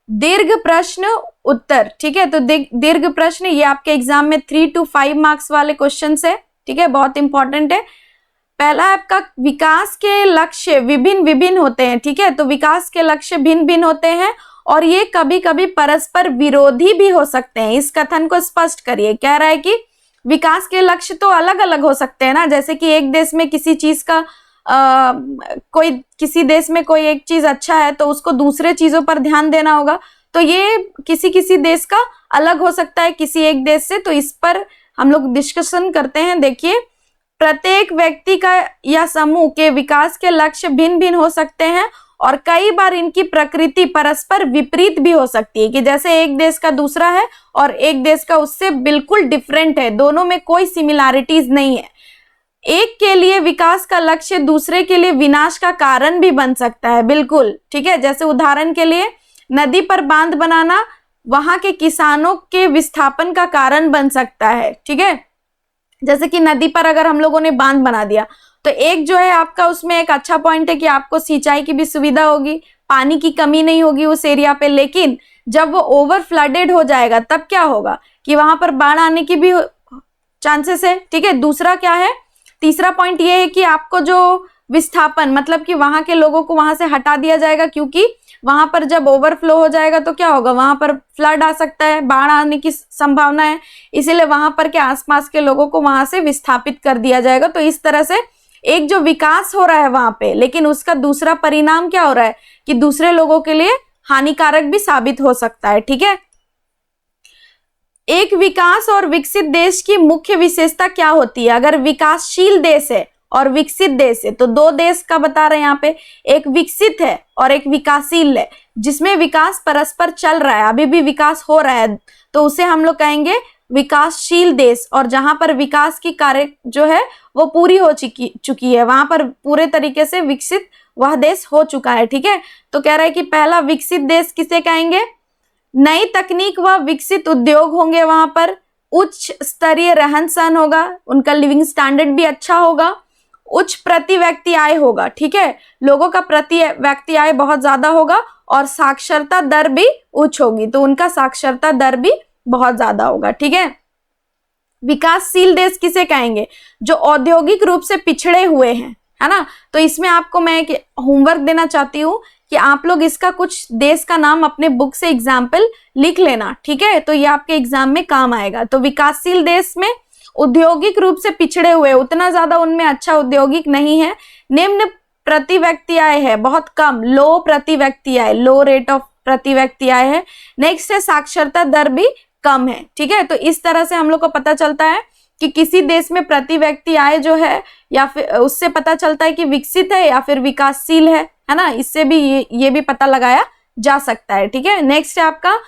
दीर्घ प्रश्न उत्तर, ठीक है। तो दीर्घ प्रश्न ये आपके एग्जाम में 3 to 5 मार्क्स वाले क्वेश्चन है, ठीक है, बहुत इंपॉर्टेंट है। पहला आपका विकास के लक्ष्य विभिन्न विभिन्न होते हैं, ठीक है। तो विकास के लक्ष्य भिन्न भिन्न होते हैं और ये कभी कभी परस्पर विरोधी भी हो सकते हैं। इस कथन को स्पष्ट करिए। कह रहा है कि विकास के लक्ष्य तो अलग अलग हो सकते हैं ना, जैसे कि एक देश में किसी चीज का कोई किसी देश में कोई एक चीज अच्छा है तो उसको दूसरे चीजों पर ध्यान देना होगा, तो ये किसी किसी देश का अलग हो सकता है किसी एक देश से। तो इस पर हम लोग डिस्कशन करते हैं। देखिए, प्रत्येक व्यक्ति का या समूह के विकास के लक्ष्य भिन्न भिन्न हो सकते हैं और कई बार इनकी प्रकृति परस्पर विपरीत भी हो सकती है, कि जैसे एक देश का दूसरा है और एक देश का उससे बिल्कुल डिफरेंट है, दोनों में कोई सिमिलैरिटीज नहीं है। एक के लिए विकास का लक्ष्य दूसरे के लिए विनाश का कारण भी बन सकता है, बिल्कुल, ठीक है। जैसे उदाहरण के लिए नदी पर बांध बनाना वहां के किसानों के विस्थापन का कारण बन सकता है, ठीक है। जैसे कि नदी पर अगर हम लोगों ने बांध बना दिया तो एक जो है आपका उसमें एक अच्छा पॉइंट है कि आपको सिंचाई की भी सुविधा होगी, पानी की कमी नहीं होगी उस एरिया पे। लेकिन जब वो ओवर फ्लडेड हो जाएगा तब क्या होगा कि वहां पर बाढ़ आने की भी चांसेस है, ठीक है। दूसरा क्या है, तीसरा पॉइंट ये है कि आपको जो विस्थापन मतलब कि वहां के लोगों को वहां से हटा दिया जाएगा, क्योंकि वहां पर जब ओवरफ्लो हो जाएगा तो क्या होगा, वहां पर फ्लड आ सकता है, बाढ़ आने की संभावना है, इसीलिए वहां पर के आसपास के लोगों को वहां से विस्थापित कर दिया जाएगा। तो इस तरह से एक जो विकास हो रहा है वहां पे, लेकिन उसका दूसरा परिणाम क्या हो रहा है कि दूसरे लोगों के लिए हानिकारक भी साबित हो सकता है, ठीक है। एक विकास और विकसित देश की मुख्य विशेषता क्या होती है? अगर विकासशील देश है और विकसित देश है तो दो देश का बता रहे हैं यहाँ पे, एक विकसित है और एक विकासशील है, जिसमें विकास परस्पर चल रहा है, अभी भी विकास हो रहा है, तो उसे हम लोग कहेंगे विकासशील देश। और जहां पर विकास की कार्य जो है वो पूरी हो चुकी है, वहां पर पूरे तरीके से विकसित वह देश हो चुका है, ठीक है। तो कह रहा है कि पहला विकसित देश किसे कहेंगे? नई तकनीक व विकसित उद्योग होंगे, वहां पर उच्च स्तरीय रहन सहन होगा, उनका लिविंग स्टैंडर्ड भी अच्छा होगा, उच्च प्रति व्यक्ति आय होगा, ठीक है, लोगों का प्रति व्यक्ति आय बहुत ज्यादा होगा और साक्षरता दर भी उच्च होगी, तो उनका साक्षरता दर भी बहुत ज्यादा होगा, ठीक है। विकासशील देश किसे कहेंगे? जो औद्योगिक रूप से पिछड़े हुए हैं, है ना। तो इसमें आपको मैं एक होमवर्क देना चाहती हूँ कि आप लोग इसका कुछ देश का नाम अपने बुक से एग्जाम्पल लिख लेना, ठीक है, तो ये आपके एग्जाम में काम आएगा। तो विकासशील देश में औद्योगिक रूप से पिछड़े हुए, उतना ज्यादा उनमें अच्छा औद्योगिक नहीं है, निम्न प्रति व्यक्ति आय है, बहुत कम, लो प्रति व्यक्ति आय, लो रेट ऑफ प्रति व्यक्ति आय है। नेक्स्ट है साक्षरता दर भी कम है, ठीक है। तो इस तरह से हम लोग को पता चलता है कि किसी देश में प्रति व्यक्ति आय जो है, या फिर उससे पता चलता है कि विकसित है या फिर विकासशील है ना। इससे भी ये भी पता लगाया जा सकता है, ठीक है। नेक्स्ट है आपका,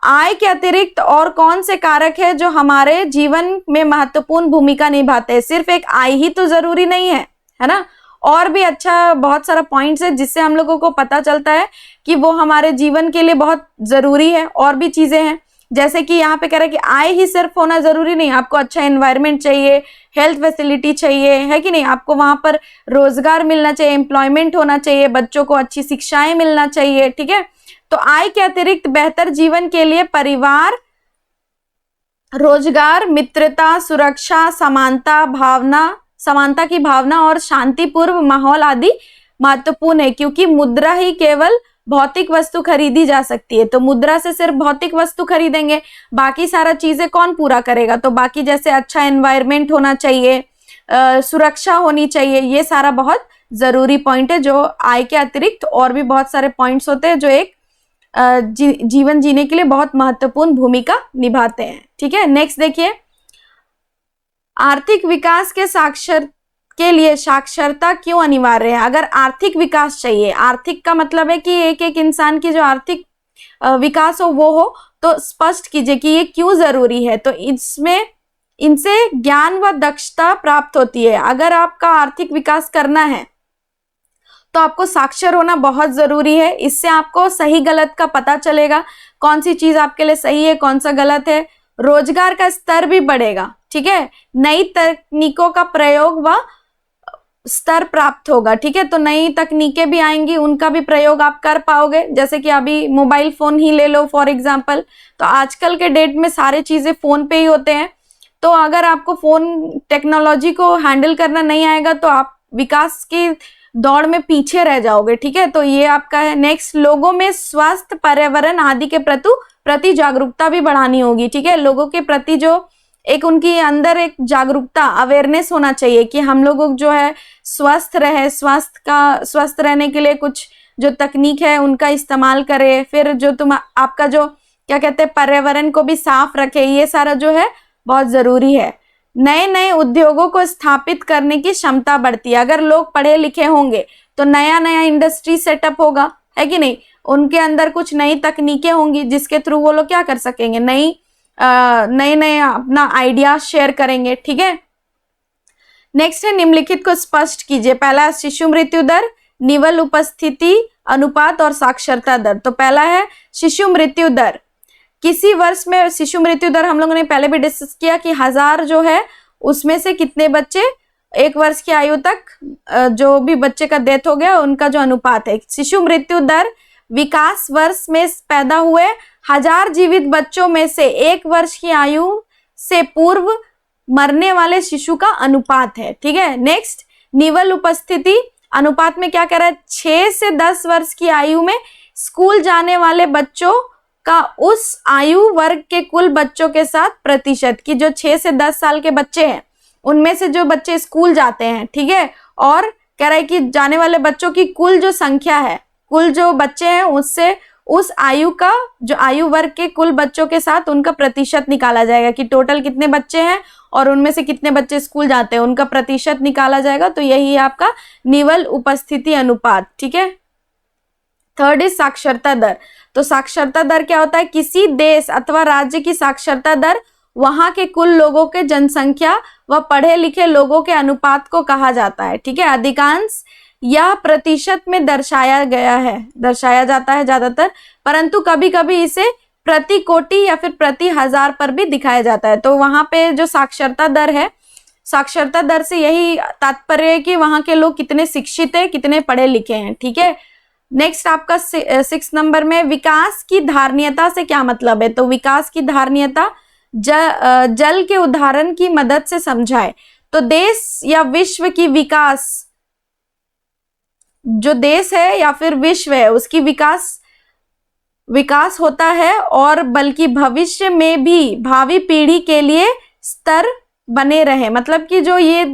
आय के अतिरिक्त और कौन से कारक है जो हमारे जीवन में महत्वपूर्ण भूमिका निभाते हैं? सिर्फ एक आय ही तो जरूरी नहीं है ना, और भी अच्छा बहुत सारा पॉइंट्स है जिससे हम लोगों को पता चलता है कि वो हमारे जीवन के लिए बहुत जरूरी है। और भी चीजें हैं, जैसे कि यहाँ पे कह रहा है कि आय ही सिर्फ होना जरूरी नहीं, आपको अच्छा एनवायरनमेंट चाहिए, हेल्थ फैसिलिटी चाहिए, है कि नहीं, आपको वहां पर रोजगार मिलना चाहिए, एम्प्लॉयमेंट होना चाहिए, बच्चों को अच्छी शिक्षाएं मिलना चाहिए, ठीक है। तो आय के अतिरिक्त बेहतर जीवन के लिए परिवार, रोजगार, मित्रता, सुरक्षा, समानता की भावना और शांतिपूर्ण माहौल आदि महत्वपूर्ण है, क्योंकि मुद्रा ही केवल भौतिक वस्तु खरीदी जा सकती है। तो मुद्रा से सिर्फ भौतिक वस्तु खरीदेंगे, बाकी सारा चीजें कौन पूरा करेगा? तो बाकी जैसे अच्छा एनवायरनमेंट होना चाहिए, सुरक्षा होनी चाहिए, ये सारा बहुत जरूरी पॉइंट है जो आय के अतिरिक्त और भी बहुत सारे पॉइंट्स होते हैं जो एक जीवन जीने के लिए बहुत महत्वपूर्ण भूमिका निभाते हैं, ठीक है। नेक्स्ट देखिए, आर्थिक विकास के लिए साक्षरता क्यों अनिवार्य है? अगर आर्थिक विकास चाहिए, आर्थिक का मतलब है कि एक एक इंसान की जो आर्थिक विकास हो वो हो, तो स्पष्ट कीजिए कि ये क्यों जरूरी है। तो इनसे ज्ञान व दक्षता प्राप्त होती है। अगर आपका आर्थिक विकास करना है तो आपको साक्षर होना बहुत जरूरी है, इससे आपको सही गलत का पता चलेगा, कौन सी चीज आपके लिए सही है, कौन सा गलत है। रोजगार का स्तर भी बढ़ेगा, ठीक है, नई तकनीकों का प्रयोग व स्तर प्राप्त होगा, ठीक है। तो नई तकनीकें भी आएंगी, उनका भी प्रयोग आप कर पाओगे। जैसे कि अभी मोबाइल फोन ही ले लो फॉर एग्जांपल, तो आजकल के डेट में सारी चीजें फोन पे ही होते हैं। तो अगर आपको फोन टेक्नोलॉजी को हैंडल करना नहीं आएगा तो आप विकास की दौड़ में पीछे रह जाओगे, ठीक है। तो ये आपका है। नेक्स्ट, लोगों में स्वास्थ्य, पर्यावरण आदि के प्रति जागरूकता भी बढ़ानी होगी, ठीक है। लोगों के प्रति जो एक उनकी अंदर एक जागरूकता, अवेयरनेस होना चाहिए कि हम लोग जो है स्वस्थ रहे, स्वस्थ रहने के लिए कुछ जो तकनीक है उनका इस्तेमाल करें। फिर जो आपका जो क्या कहते हैं पर्यावरण को भी साफ रखे, ये सारा जो है बहुत जरूरी है। नए नए उद्योगों को स्थापित करने की क्षमता बढ़ती है। अगर लोग पढ़े लिखे होंगे तो नया नया इंडस्ट्री सेटअप होगा, है कि नहीं। उनके अंदर कुछ नई तकनीकें होंगी जिसके थ्रू वो लोग क्या कर सकेंगे, नए अपना आइडिया शेयर करेंगे, ठीक है। नेक्स्ट है, निम्नलिखित को स्पष्ट कीजिए। पहला, शिशु मृत्यु दर, निवल उपस्थिति अनुपात और साक्षरता दर। तो पहला है शिशु मृत्यु दर। किसी वर्ष में शिशु मृत्यु दर हम लोगों ने पहले भी डिस्कस किया कि 1000 जो है उसमें से कितने बच्चे 1 वर्ष की आयु तक जो भी बच्चे का डेथ हो गया उनका जो अनुपात है। शिशु मृत्यु दर विकास वर्ष में पैदा हुए 1000 जीवित बच्चों में से 1 वर्ष की आयु से पूर्व मरने वाले शिशु का अनुपात है, ठीक है। नेक्स्ट, निवल उपस्थिति अनुपात में क्या कह रहा है, 6 से 10 वर्ष की आयु में स्कूल जाने वाले बच्चों का उस आयु वर्ग के कुल बच्चों के साथ प्रतिशत की जो 6 से 10 साल के बच्चे हैं उनमें से जो बच्चे स्कूल जाते हैं, ठीक है। और कह रहा है कि जाने वाले बच्चों की कुल जो संख्या है, कुल जो बच्चे हैं उससे उस आयु का जो आयु वर्ग के कुल बच्चों के साथ उनका प्रतिशत निकाला जाएगा कि टोटल कितने बच्चे हैं और उनमें से कितने बच्चे स्कूल जाते हैं, उनका प्रतिशत निकाला जाएगा। तो यही है आपका निवल उपस्थिति अनुपात, ठीक है। थर्ड इज साक्षरता दर। तो साक्षरता दर क्या होता है, किसी देश अथवा राज्य की साक्षरता दर वहां के कुल लोगों के जनसंख्या व पढ़े लिखे लोगों के अनुपात को कहा जाता है, ठीक है। अधिकांश यह प्रतिशत में दर्शाया जाता है ज्यादातर, परंतु कभी कभी इसे प्रति कोटि या फिर प्रति 1000 पर भी दिखाया जाता है। तो वहां पे जो साक्षरता दर है, साक्षरता दर से यही तात्पर्य है कि वहां के लोग कितने शिक्षित है, कितने पढ़े लिखे हैं, ठीक है। नेक्स्ट आपका 6 नंबर में विकास की धारणीयता से क्या मतलब है। तो विकास की धारणीयता जल के उदाहरण की मदद से समझाए। तो देश या विश्व की विकास, जो देश है या फिर विश्व है उसकी विकास होता है और बल्कि भविष्य में भी भावी पीढ़ी के लिए स्तर बने रहे। मतलब कि जो ये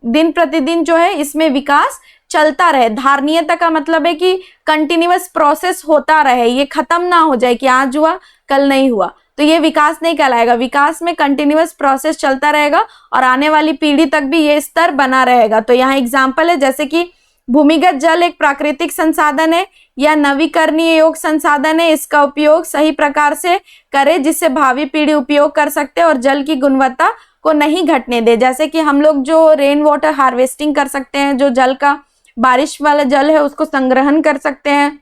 दिन प्रतिदिन जो है इसमें विकास चलता रहे। धारणीयता का मतलब है कि कंटिन्यूअस प्रोसेस होता रहे, ये खत्म ना हो जाए कि आज हुआ कल नहीं हुआ, तो ये विकास नहीं कहलाएगा। विकास में कंटिन्यूअस प्रोसेस चलता रहेगा और आने वाली पीढ़ी तक भी ये स्तर बना रहेगा। तो यहाँ एग्जाम्पल है जैसे कि भूमिगत जल एक प्राकृतिक संसाधन है या नवीकरणीय योग्य संसाधन है। इसका उपयोग सही प्रकार से करें जिससे भावी पीढ़ी उपयोग कर सकते हैं और जल की गुणवत्ता को नहीं घटने दे। जैसे कि हम लोग जो रेन वाटर हार्वेस्टिंग कर सकते हैं, जो जल का बारिश वाला जल है उसको संग्रहण कर सकते हैं,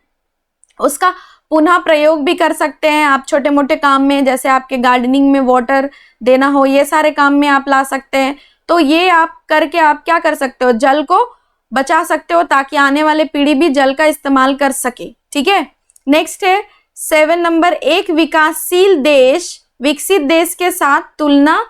उसका पुनः प्रयोग भी कर सकते हैं आप छोटे मोटे काम में, जैसे आपके गार्डनिंग में वाटर देना हो, ये सारे काम में आप ला सकते हैं। तो ये आप करके आप क्या कर सकते हो, जल को बचा सकते हो ताकि आने वाले पीढ़ी भी जल का इस्तेमाल कर सके, ठीक है। नेक्स्ट है 7 नंबर, एक विकासशील देश विकसित देश के साथ तुलना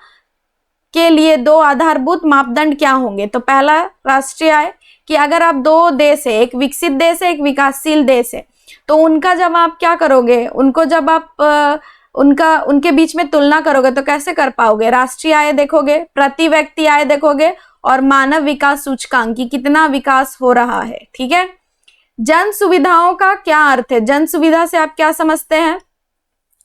के लिए 2 आधारभूत मापदंड क्या होंगे। तो पहला राष्ट्रीय आय, कि अगर आप 2 देश है, एक विकसित देश है एक विकासशील देश है, तो उनका जब आप क्या करोगे, उनको जब आप उनके बीच में तुलना करोगे तो कैसे कर पाओगे। राष्ट्रीय आय देखोगे, प्रति व्यक्ति आय देखोगे और मानव विकास सूचकांक की कितना विकास हो रहा है, ठीक है। जन सुविधाओं का क्या अर्थ है, जन सुविधा से आप क्या समझते हैं।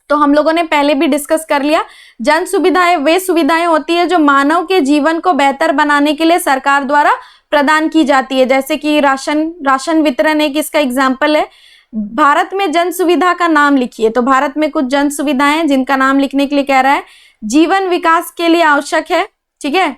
तो हम लोगों ने पहले भी डिस्कस कर लिया, जन सुविधाएं वे सुविधाएं होती है जो मानव के जीवन को बेहतर बनाने के लिए सरकार द्वारा प्रदान की जाती है। जैसे कि राशन वितरण एक इसका एग्जाम्पल है। भारत में जन सुविधा का नाम लिखिए। तो भारत में कुछ जन सुविधाएं हैं जिनका नाम लिखने के लिए कह रहा है, जीवन विकास के लिए आवश्यक है, ठीक है।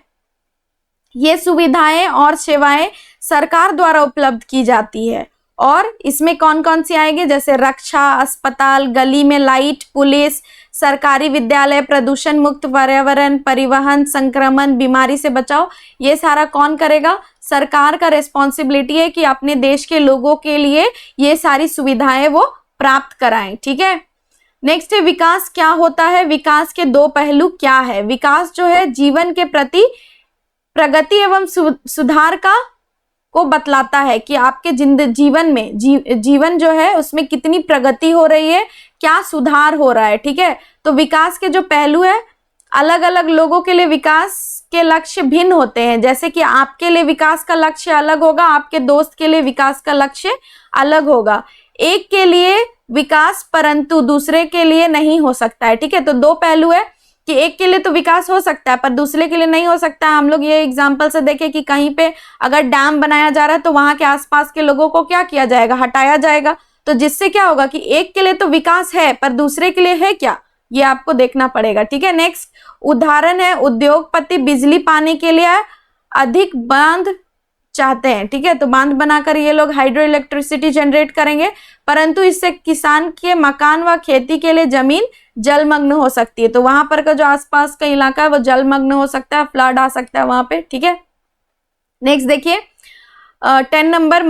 ये सुविधाएं और सेवाएं सरकार द्वारा उपलब्ध की जाती है और इसमें कौन कौन सी आएंगे, जैसे रक्षा, अस्पताल, गली में लाइट, पुलिस, सरकारी विद्यालय, प्रदूषण मुक्त पर्यावरण, परिवहन, संक्रमण, बीमारी से बचाव। ये सारा कौन करेगा? सरकार का रिस्पॉन्सिबिलिटी है कि अपने देश के लोगों के लिए ये सारी सुविधाएं वो प्राप्त कराएं। ठीक है, नेक्स्ट है विकास क्या होता है। विकास के दो पहलू क्या है? विकास जो है जीवन के प्रति प्रगति एवं सुधार को बतलाता है कि आपके जीवन में जीवन जो है उसमें कितनी प्रगति हो रही है, क्या सुधार हो रहा है। ठीक है, तो विकास के जो पहलू है, अलग अलग लोगों के लिए विकास के लक्ष्य भिन्न होते हैं। जैसे कि आपके लिए विकास का लक्ष्य अलग होगा, आपके दोस्त के लिए विकास का लक्ष्य अलग होगा। एक के लिए विकास परंतु दूसरे के लिए नहीं हो सकता है। ठीक है, तो दो पहलू है कि एक के लिए तो विकास हो सकता है पर दूसरे के लिए नहीं हो सकता है। हम लोग ये एग्जांपल से देखें कि कहीं पे अगर डैम बनाया जा रहा है तो वहां के आसपास के लोगों को क्या किया जाएगा? हटाया जाएगा। तो जिससे क्या होगा कि एक के लिए तो विकास है पर दूसरे के लिए है क्या, ये आपको देखना पड़ेगा। ठीक है, नेक्स्ट उदाहरण है उद्योगपति बिजली पाने के लिए अधिक बांध चाहते हैं। ठीक है, तो बांध बनाकर ये लोग हाइड्रो इलेक्ट्रिसिटी जनरेट करेंगे, परंतु इससे किसान के मकान व खेती के लिए जमीन जलमग्न हो सकती है। तो वहां पर का जो आसपास का इलाका है वो जलमग्न हो सकता है, फ्लड आ सकता है वहां पे। ठीक है, नेक्स्ट देखिए 10 नंबर,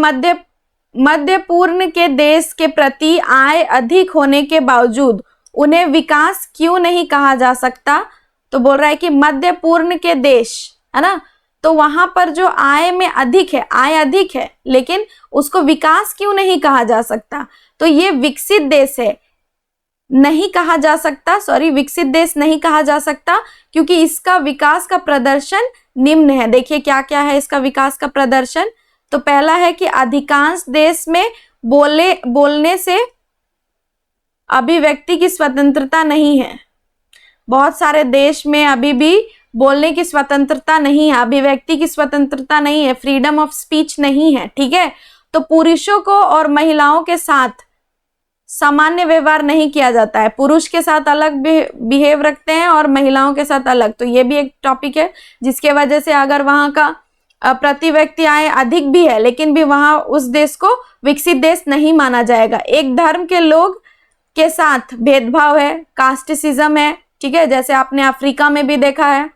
मध्य पूर्ण के देश के प्रति आय अधिक होने के बावजूद उन्हें विकास क्यों नहीं कहा जा सकता? तो बोल रहा है कि मध्य पूर्ण के देश है ना, तो वहां पर जो आय में अधिक है, आय अधिक है, लेकिन उसको विकास क्यों नहीं कहा जा सकता? तो ये विकसित देश है, नहीं कहा जा सकता, सॉरी विकसित देश नहीं कहा जा सकता क्योंकि इसका विकास का प्रदर्शन निम्न है। देखिए क्या क्या है इसका विकास का प्रदर्शन। तो पहला है कि अधिकांश देश में बोलने से अभिव्यक्ति की स्वतंत्रता नहीं है। बहुत सारे देश में अभी भी बोलने की स्वतंत्रता नहीं है, अभिव्यक्ति की स्वतंत्रता नहीं है, फ्रीडम ऑफ स्पीच नहीं है। ठीक है, तो पुरुषों को और महिलाओं के साथ सामान्य व्यवहार नहीं किया जाता है, पुरुष के साथ अलग बिहेव रखते हैं और महिलाओं के साथ अलग। तो ये भी एक टॉपिक है जिसके वजह से अगर वहां का प्रति व्यक्ति आय अधिक भी है लेकिन भी वहां उस देश को विकसित देश नहीं माना जाएगा। एक धर्म के लोग के साथ भेदभाव है, कास्टिसिज्म है। ठीक है, जैसे आपने अफ्रीका में भी देखा है।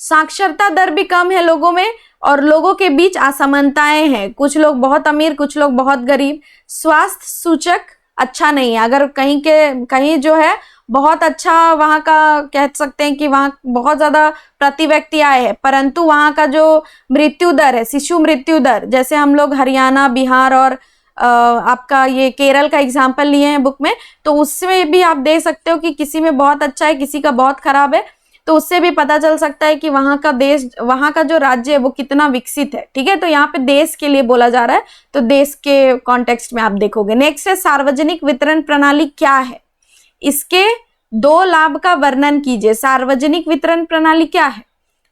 साक्षरता दर भी कम है लोगों में और लोगों के बीच असमानताएं हैं, कुछ लोग बहुत अमीर कुछ लोग बहुत गरीब। स्वास्थ्य सूचक अच्छा नहीं है, अगर कहीं जो है बहुत अच्छा वहां का कह सकते हैं कि वहां बहुत ज्यादा प्रति व्यक्ति आए हैं, परंतु वहां का जो मृत्यु दर है, शिशु मृत्यु दर, जैसे हम लोग हरियाणा, बिहार और आपका ये केरल का एग्जाम्पल लिए हैं बुक में, तो उसमें भी आप देख सकते हो कि किसी में बहुत अच्छा है किसी का बहुत खराब है। तो उससे भी पता चल सकता है कि वहां का देश, वहां का जो राज्य है वो कितना विकसित है। ठीक है, तो यहाँ पे देश के लिए बोला जा रहा है तो देश के कॉन्टेक्स्ट में आप देखोगे। नेक्स्ट है सार्वजनिक वितरण प्रणाली क्या है, इसके दो लाभ का वर्णन कीजिए। सार्वजनिक वितरण प्रणाली क्या है?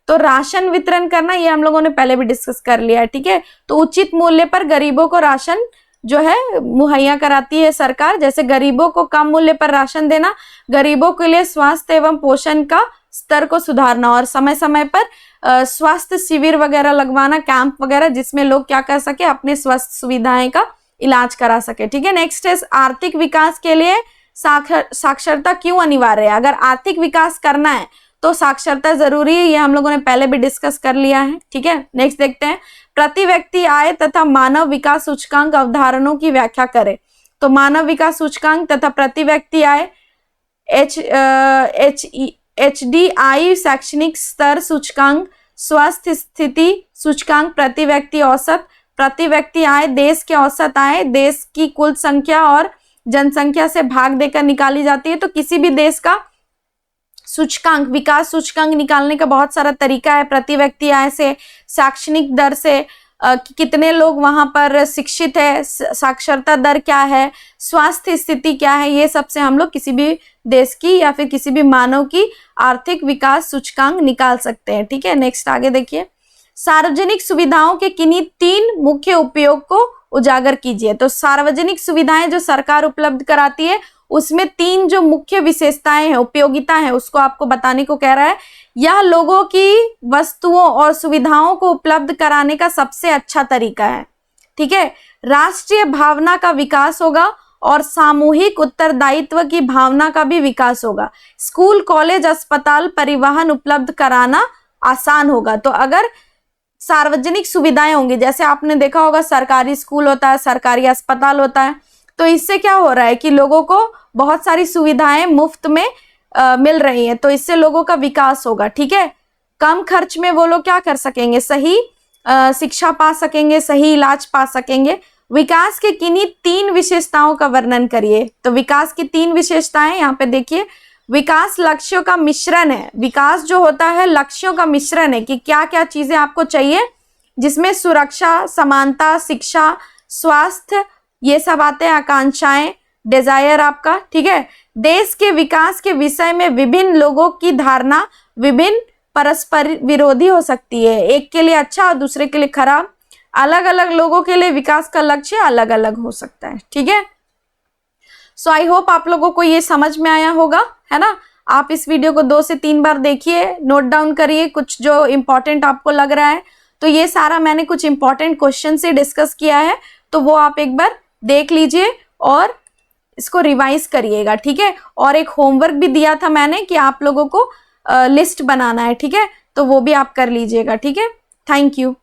तो राशन वितरण करना, ये हम लोगों ने पहले भी डिस्कस कर लिया है। ठीक है, तो उचित मूल्य पर गरीबों को राशन जो है मुहैया कराती है सरकार, जैसे गरीबों को कम मूल्य पर राशन देना, गरीबों के लिए स्वास्थ्य एवं पोषण का स्तर को सुधारना और समय समय पर स्वास्थ्य शिविर वगैरह लगवाना, कैंप वगैरह, जिसमें लोग क्या कर सके, अपने स्वास्थ्य सुविधाएं का इलाज करा सके। ठीक है, नेक्स्ट है आर्थिक विकास के लिए साक्षरता क्यों अनिवार्य है? अगर आर्थिक विकास करना है तो साक्षरता जरूरी है, ये हम लोगों ने पहले भी डिस्कस कर लिया है। ठीक है, नेक्स्ट देखते हैं प्रति व्यक्ति आय तथा मानव विकास सूचकांक अवधारणाओं की व्याख्या करें। तो मानव विकास सूचकांक तथा प्रति व्यक्ति आय HDI शैक्षणिक स्तर सूचकांक, स्वास्थ्य स्थिति सूचकांक, प्रति व्यक्ति औसत, प्रति व्यक्ति आय देश के औसत आय देश की कुल संख्या और जनसंख्या से भाग देकर निकाली जाती है। तो किसी भी देश का सूचकांक, विकास सूचकांक निकालने का बहुत सारा तरीका है, प्रति व्यक्ति आय से, शैक्षणिक दर से, कितने लोग वहां पर शिक्षित है, साक्षरता दर क्या है, स्वास्थ्य स्थिति क्या है, ये सबसे हम लोग किसी भी देश की या फिर किसी भी मानव की आर्थिक विकास सूचकांक निकाल सकते हैं। ठीक है, नेक्स्ट आगे देखिए सार्वजनिक सुविधाओं के किन्हीं 3 मुख्य उपयोग को उजागर कीजिए। तो सार्वजनिक सुविधाएं जो सरकार उपलब्ध कराती है उसमें 3 जो मुख्य विशेषताएं हैं, उपयोगिता है, उसको आपको बताने को कह रहा है। यह लोगों की वस्तुओं और सुविधाओं को उपलब्ध कराने का सबसे अच्छा तरीका है। ठीक है, राष्ट्रीय भावना का विकास होगा और सामूहिक उत्तरदायित्व की भावना का भी विकास होगा। स्कूल, कॉलेज, अस्पताल, परिवहन उपलब्ध कराना आसान होगा। तो अगर सार्वजनिक सुविधाएं होंगी, जैसे आपने देखा होगा सरकारी स्कूल होता है, सरकारी अस्पताल होता है, तो इससे क्या हो रहा है कि लोगों को बहुत सारी सुविधाएं मुफ्त में मिल रही हैं, तो इससे लोगों का विकास होगा। ठीक है, कम खर्च में वो लोग क्या कर सकेंगे, सही शिक्षा पा सकेंगे, सही इलाज पा सकेंगे। विकास के किन्हीं 3 विशेषताओं का वर्णन करिए। तो विकास की 3 विशेषताएं यहाँ पे देखिए। विकास लक्ष्यों का मिश्रण है। विकास जो होता है लक्ष्यों का मिश्रण है कि क्या क्या चीजें आपको चाहिए, जिसमें सुरक्षा, समानता, शिक्षा, स्वास्थ्य, ये सब आते हैं, आकांक्षाएं, डिजायर आपका। ठीक है, देश के विकास के विषय में विभिन्न लोगों की धारणा विभिन्न परस्पर विरोधी हो सकती है, एक के लिए अच्छा और दूसरे के लिए खराब। अलग अलग लोगों के लिए विकास का लक्ष्य अलग अलग हो सकता है। ठीक है, सो आई होप आप लोगों को ये समझ में आया होगा, है ना। आप इस वीडियो को 2 से 3 बार देखिए, नोट डाउन करिए कुछ जो इंपॉर्टेंट आपको लग रहा है। तो ये सारा मैंने कुछ इंपॉर्टेंट क्वेश्चन से डिस्कस किया है, तो वो आप एक बार देख लीजिए और इसको रिवाइज करिएगा। ठीक है, और एक होमवर्क भी दिया था मैंने कि आप लोगों को लिस्ट बनाना है। ठीक है, तो वो भी आप कर लीजिएगा। ठीक है, थैंक यू।